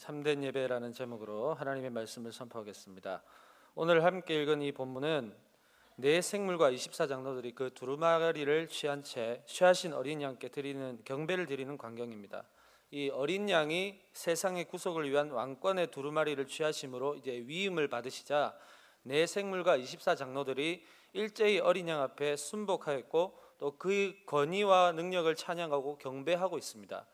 참된 예배라는 제목으로 하나님의 말씀을 선포하겠습니다. 오늘 함께 읽은 이 본문은 네 생물과 24장로들이 그 두루마리를 취한 채 취하신 어린 양께 드리는 경배를 드리는 광경입니다. 이 어린 양이 세상의 구속을 위한 왕권의 두루마리를 취하심으로 이제 위임을 받으시자 네 생물과 24장로들이 일제히 어린 양 앞에 순복하였고 또 그 권위와 능력을 찬양하고 경배하고 있습니다.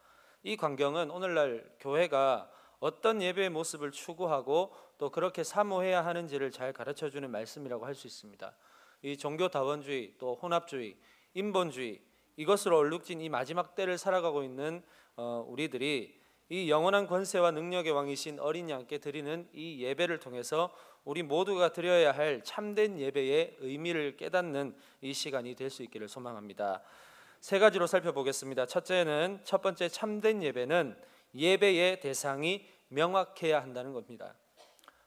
이 광경은 오늘날 교회가 어떤 예배의 모습을 추구하고 또 그렇게 사모해야 하는지를 잘 가르쳐주는 말씀이라고 할 수 있습니다. 이 종교다원주의 또 혼합주의, 인본주의 이것으로 얼룩진 이 마지막 때를 살아가고 있는 우리들이 이 영원한 권세와 능력의 왕이신 어린 양께 드리는 이 예배를 통해서 우리 모두가 드려야 할 참된 예배의 의미를 깨닫는 이 시간이 될 수 있기를 소망합니다. 세 가지로 살펴보겠습니다. 첫째는 첫 번째 참된 예배는 예배의 대상이 명확해야 한다는 겁니다.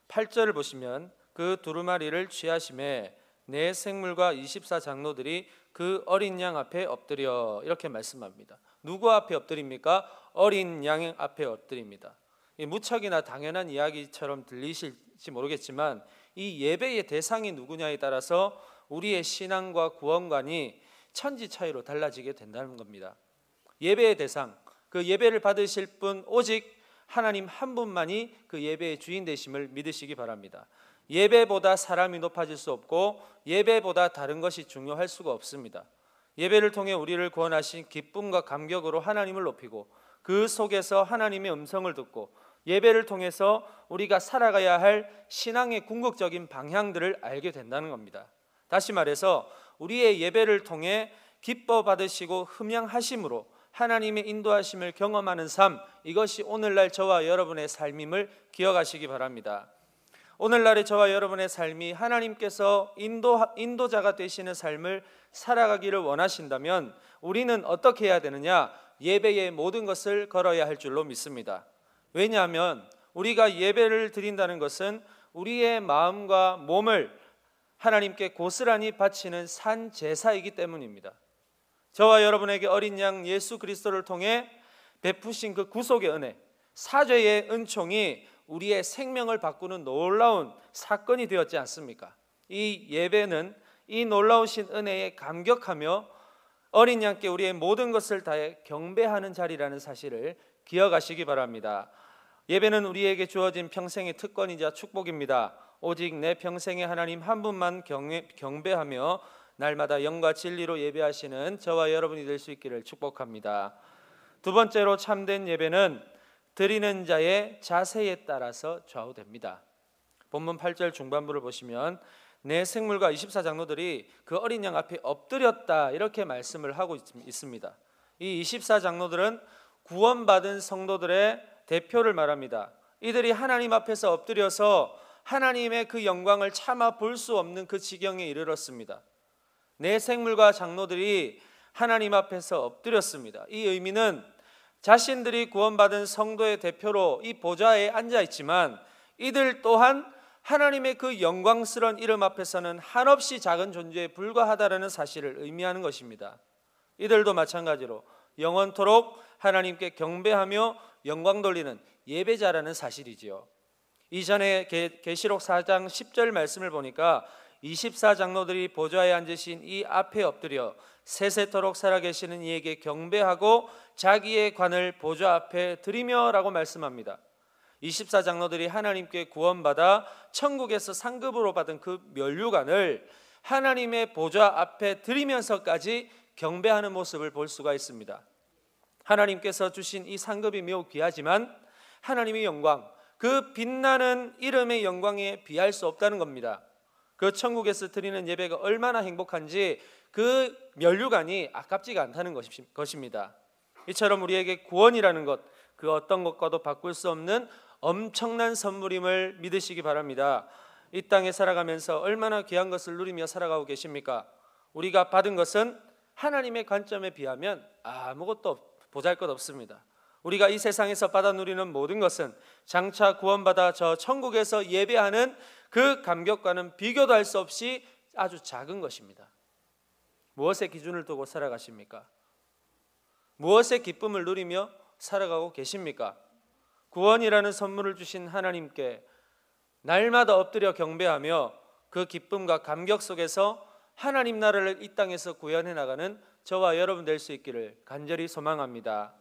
8절을 보시면 그 두루마리를 취하심에 네 생물과 24장로들이 그 어린 양 앞에 엎드려 이렇게 말씀합니다. 누구 앞에 엎드립니까? 어린 양 앞에 엎드립니다. 무척이나 당연한 이야기처럼 들리실지 모르겠지만 이 예배의 대상이 누구냐에 따라서 우리의 신앙과 구원관이 천지 차이로 달라지게 된다는 겁니다. 예배의 대상, 그 예배를 받으실 분 오직 하나님 한 분만이 그 예배의 주인 되심을 믿으시기 바랍니다. 예배보다 사람이 높아질 수 없고 예배보다 다른 것이 중요할 수가 없습니다. 예배를 통해 우리를 구원하신 기쁨과 감격으로 하나님을 높이고 그 속에서 하나님의 음성을 듣고 예배를 통해서 우리가 살아가야 할 신앙의 궁극적인 방향들을 알게 된다는 겁니다. 다시 말해서 우리의 예배를 통해 기뻐 받으시고 흠양하심으로 하나님의 인도하심을 경험하는 삶, 이것이 오늘날 저와 여러분의 삶임을 기억하시기 바랍니다. 오늘날의 저와 여러분의 삶이 하나님께서 인도자가 되시는 삶을 살아가기를 원하신다면 우리는 어떻게 해야 되느냐? 예배의 모든 것을 걸어야 할 줄로 믿습니다. 왜냐하면 우리가 예배를 드린다는 것은 우리의 마음과 몸을 하나님께 고스란히 바치는 산 제사이기 때문입니다. 저와 여러분에게 어린 양 예수 그리스도를 통해 베푸신 그 구속의 은혜, 사죄의 은총이 우리의 생명을 바꾸는 놀라운 사건이 되었지 않습니까? 이 예배는 이 놀라우신 은혜에 감격하며 어린 양께 우리의 모든 것을 다해 경배하는 자리라는 사실을 기억하시기 바랍니다. 예배는 우리에게 주어진 평생의 특권이자 축복입니다. 오직 내 평생에 하나님 한 분만 경배하며 날마다 영과 진리로 예배하시는 저와 여러분이 될 수 있기를 축복합니다. 두 번째로 참된 예배는 드리는 자의 자세에 따라서 좌우됩니다. 본문 8절 중반부를 보시면 네 생물과 24장로들이 그 어린 양 앞에 엎드렸다 이렇게 말씀을 하고 있습니다. 이 24장로들은 구원받은 성도들의 대표를 말합니다. 이들이 하나님 앞에서 엎드려서 하나님의 그 영광을 차마 볼 수 없는 그 지경에 이르렀습니다. 네 생물과 장로들이 하나님 앞에서 엎드렸습니다. 이 의미는 자신들이 구원받은 성도의 대표로 이 보좌에 앉아 있지만 이들 또한 하나님의 그 영광스러운 이름 앞에서는 한없이 작은 존재에 불과하다라는 사실을 의미하는 것입니다. 이들도 마찬가지로 영원토록 하나님께 경배하며 영광 돌리는 예배자라는 사실이지요. 이전에 계시록 4장 10절 말씀을 보니까 24장로들이 보좌에 앉으신 이 앞에 엎드려 세세토록 살아계시는 이에게 경배하고 자기의 관을 보좌 앞에 드리며 라고 말씀합니다. 24장로들이 하나님께 구원받아 천국에서 상급으로 받은 그 면류관을 하나님의 보좌 앞에 드리면서까지 경배하는 모습을 볼 수가 있습니다. 하나님께서 주신 이 상급이 매우 귀하지만 하나님의 영광, 그 빛나는 이름의 영광에 비할 수 없다는 겁니다. 그 천국에서 드리는 예배가 얼마나 행복한지 그 면류관이 아깝지가 않다는 것입니다. 이처럼 우리에게 구원이라는 것, 그 어떤 것과도 바꿀 수 없는 엄청난 선물임을 믿으시기 바랍니다. 이 땅에 살아가면서 얼마나 귀한 것을 누리며 살아가고 계십니까? 우리가 받은 것은 하나님의 관점에 비하면 아무것도 보잘것없습니다. 우리가 이 세상에서 받아 누리는 모든 것은 장차 구원받아 저 천국에서 예배하는 그 감격과는 비교도 할 수 없이 아주 작은 것입니다. 무엇의 기준을 두고 살아가십니까? 무엇의 기쁨을 누리며 살아가고 계십니까? 구원이라는 선물을 주신 하나님께 날마다 엎드려 경배하며 그 기쁨과 감격 속에서 하나님 나라를 이 땅에서 구현해 나가는 저와 여러분 될 수 있기를 간절히 소망합니다.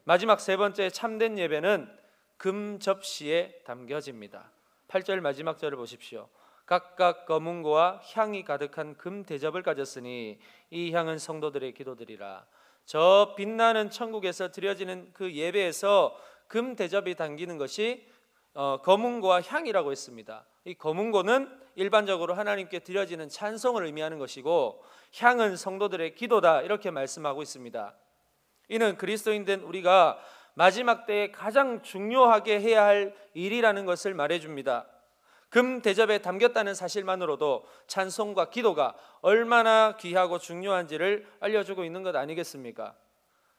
마지막 세 번째 참된 예배는 금 접시에 담겨집니다. 8절 마지막 절을 보십시오. 각각 검은고와 향이 가득한 금 대접을 가졌으니 이 향은 성도들의 기도들이라. 저 빛나는 천국에서 드려지는 그 예배에서 금 대접이 담기는 것이 검은고와 향이라고 했습니다. 이 검은고는 일반적으로 하나님께 드려지는 찬송을 의미하는 것이고 향은 성도들의 기도다 이렇게 말씀하고 있습니다. 이는 그리스도인 된 우리가 마지막 때에 가장 중요하게 해야 할 일이라는 것을 말해줍니다. 금 대접에 담겼다는 사실만으로도 찬송과 기도가 얼마나 귀하고 중요한지를 알려주고 있는 것 아니겠습니까?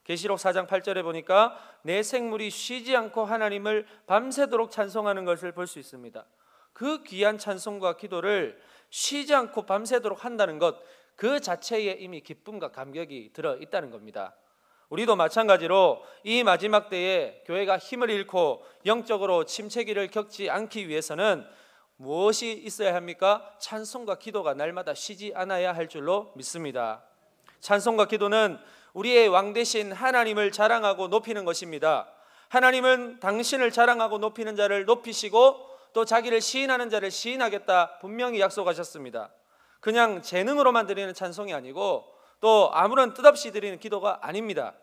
계시록 4장 8절에 보니까 내 생물이 쉬지 않고 하나님을 밤새도록 찬송하는 것을 볼 수 있습니다. 그 귀한 찬송과 기도를 쉬지 않고 밤새도록 한다는 것, 그 자체에 이미 기쁨과 감격이 들어있다는 겁니다. 우리도 마찬가지로 이 마지막 때에 교회가 힘을 잃고 영적으로 침체기를 겪지 않기 위해서는 무엇이 있어야 합니까? 찬송과 기도가 날마다 쉬지 않아야 할 줄로 믿습니다. 찬송과 기도는 우리의 왕 되신 하나님을 자랑하고 높이는 것입니다. 하나님은 당신을 자랑하고 높이는 자를 높이시고 또 자기를 시인하는 자를 시인하겠다 분명히 약속하셨습니다. 그냥 재능으로만 드리는 찬송이 아니고 또 아무런 뜻없이 드리는 기도가 아닙니다.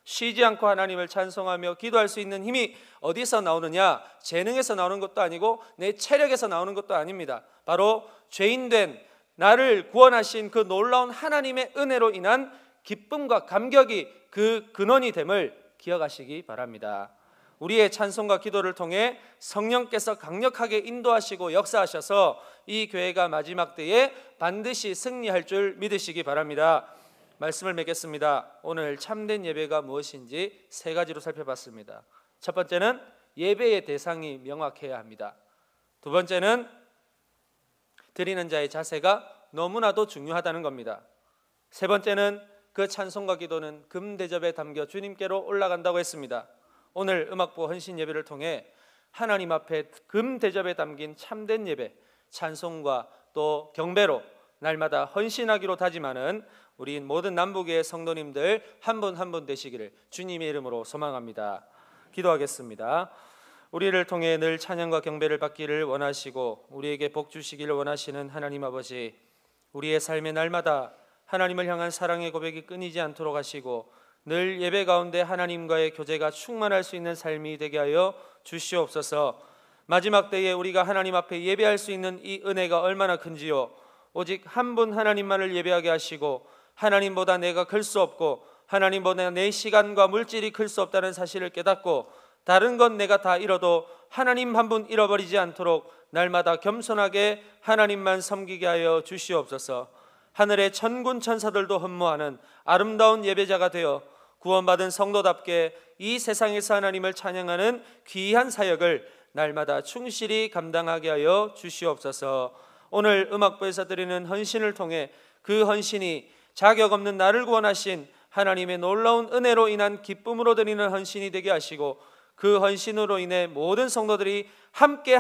쉬지 않고 하나님을 찬송하며 기도할 수 있는 힘이 어디서 나오느냐? 재능에서 나오는 것도 아니고 내 체력에서 나오는 것도 아닙니다. 바로 죄인된 나를 구원하신 그 놀라운 하나님의 은혜로 인한 기쁨과 감격이 그 근원이 됨을 기억하시기 바랍니다. 우리의 찬송과 기도를 통해 성령께서 강력하게 인도하시고 역사하셔서 이 교회가 마지막 때에 반드시 승리할 줄 믿으시기 바랍니다. 말씀을 맺겠습니다. 오늘 참된 예배가 무엇인지 세 가지로 살펴봤습니다. 첫 번째는 예배의 대상이 명확해야 합니다. 두 번째는 드리는 자의 자세가 너무나도 중요하다는 겁니다. 세 번째는 그 찬송과 기도는 금 대접에 담겨 주님께로 올라간다고 했습니다. 오늘 음악부 헌신 예배를 통해 하나님 앞에 금 대접에 담긴 참된 예배, 찬송과 또 경배로 날마다 헌신하기로 다짐하는 우리 모든 남북의 성도님들 한 분 한 분 되시기를 주님의 이름으로 소망합니다. 기도하겠습니다. 우리를 통해 늘 찬양과 경배를 받기를 원하시고 우리에게 복 주시기를 원하시는 하나님 아버지, 우리의 삶의 날마다 하나님을 향한 사랑의 고백이 끊이지 않도록 하시고 늘 예배 가운데 하나님과의 교제가 충만할 수 있는 삶이 되게 하여 주시옵소서. 마지막 때에 우리가 하나님 앞에 예배할 수 있는 이 은혜가 얼마나 큰지요. 오직 한 분 하나님만을 예배하게 하시고 하나님보다 내가 클 수 없고 하나님보다 내 시간과 물질이 클 수 없다는 사실을 깨닫고 다른 건 내가 다 잃어도 하나님 한 분 잃어버리지 않도록 날마다 겸손하게 하나님만 섬기게 하여 주시옵소서. 하늘의 천군 천사들도 흠모하는 아름다운 예배자가 되어 구원받은 성도답게 이 세상에서 하나님을 찬양하는 귀한 사역을 날마다 충실히 감당하게 하여 주시옵소서. 오늘 음악부에서 드리는 헌신을 통해 그 헌신이 자격 없는 나를 구원하신 하나님의 놀라운 은혜로 인한 기쁨으로 드리는 헌신이 되게 하시고 그 헌신으로 인해 모든 성도들이 함께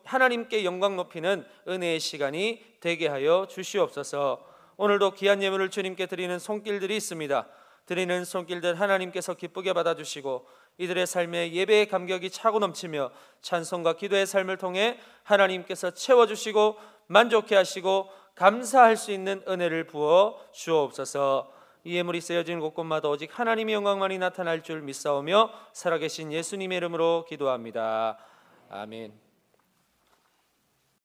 하나님께 영광 높이는 은혜의 시간이 되게 하여 주시옵소서. 오늘도 귀한 예물을 주님께 드리는 손길들이 있습니다. 드리는 손길들 하나님께서 기쁘게 받아주시고 이들의 삶에 예배의 감격이 차고 넘치며 찬송과 기도의 삶을 통해 하나님께서 채워주시고 만족해 하시고 감사할 수 있는 은혜를 부어 주옵소서. 이 예물이 쓰여진 곳곳마다 오직 하나님의 영광만이 나타날 줄 믿사오며 살아계신 예수님의 이름으로 기도합니다. 아멘.